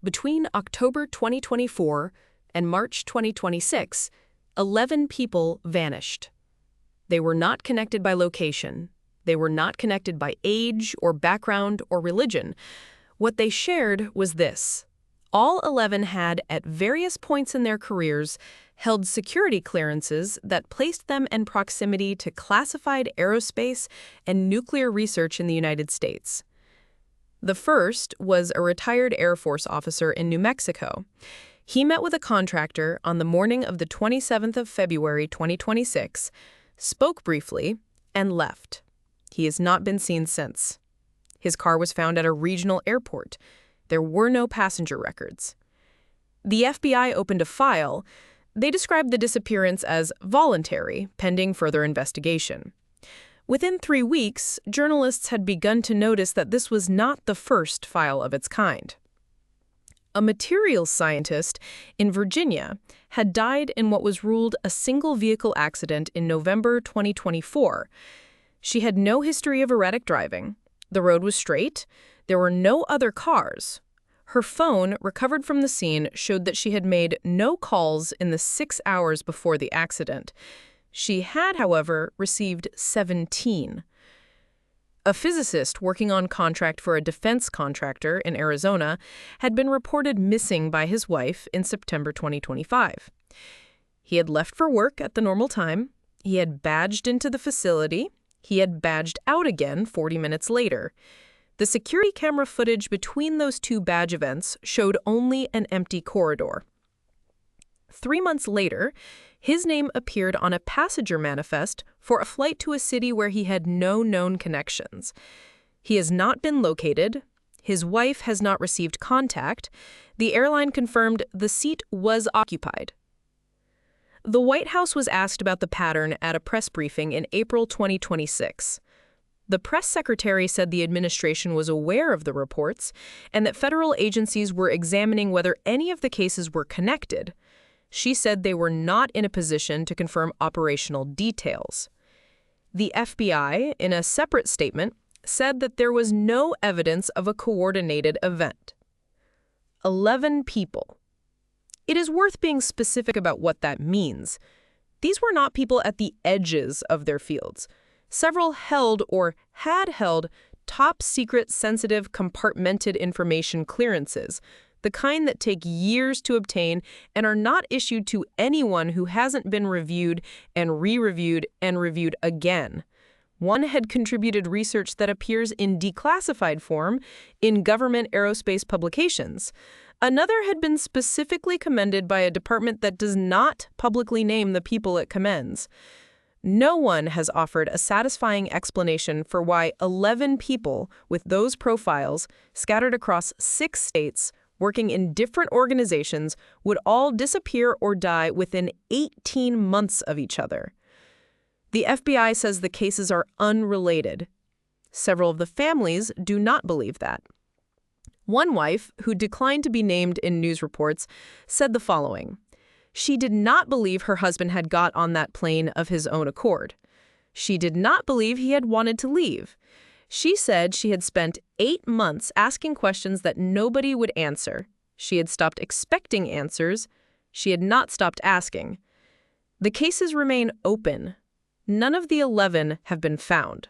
Between October 2024 and March 2026, 11 people vanished. They were not connected by location. They were not connected by age or background or religion. What they shared was this. All 11 had, at various points in their careers, held security clearances that placed them in proximity to classified aerospace and nuclear research in the United States. The first was a retired Air Force officer in New Mexico. He met with a contractor on the morning of the 27th of February 2026, spoke briefly, and left. He has not been seen since. His car was found at a regional airport. There were no passenger records. The FBI opened a file. They described the disappearance as voluntary, pending further investigation. Within 3 weeks, journalists had begun to notice that this was not the first file of its kind. A materials scientist in Virginia had died in what was ruled a single-vehicle accident in November 2024. She had no history of erratic driving. The road was straight. There were no other cars. Her phone, recovered from the scene, showed that she had made no calls in the 6 hours before the accident. She had, however, received 17. A physicist working on contract for a defense contractor in Arizona had been reported missing by his wife in September 2025. He had left for work at the normal time. He had badged into the facility. He had badged out again 40 minutes later. The security camera footage between those two badge events showed only an empty corridor. 3 months later, his name appeared on a passenger manifest for a flight to a city where he had no known connections. He has not been located. His wife has not received contact. The airline confirmed the seat was occupied. The White House was asked about the pattern at a press briefing in April 2026. The press secretary said the administration was aware of the reports and that federal agencies were examining whether any of the cases were connected. She said they were not in a position to confirm operational details. The FBI, in a separate statement, said that there was no evidence of a coordinated event. 11 people. It is worth being specific about what that means. These were not people at the edges of their fields. Several held or had held top-secret, sensitive, compartmented information clearances, the kind that take years to obtain and are not issued to anyone who hasn't been reviewed and re-reviewed and reviewed again. One had contributed research that appears in declassified form in government aerospace publications. Another had been specifically commended by a department that does not publicly name the people it commends. No one has offered a satisfying explanation for why 11 people with those profiles, scattered across 6 states, working in different organizations, would all disappear or die within 18 months of each other. The FBI says the cases are unrelated. Several of the families do not believe that. One wife, who declined to be named in news reports, said the following. She did not believe her husband had got on that plane of his own accord. She did not believe he had wanted to leave. She said she had spent 8 months asking questions that nobody would answer. She had stopped expecting answers. She had not stopped asking. The cases remain open. None of the 11 have been found.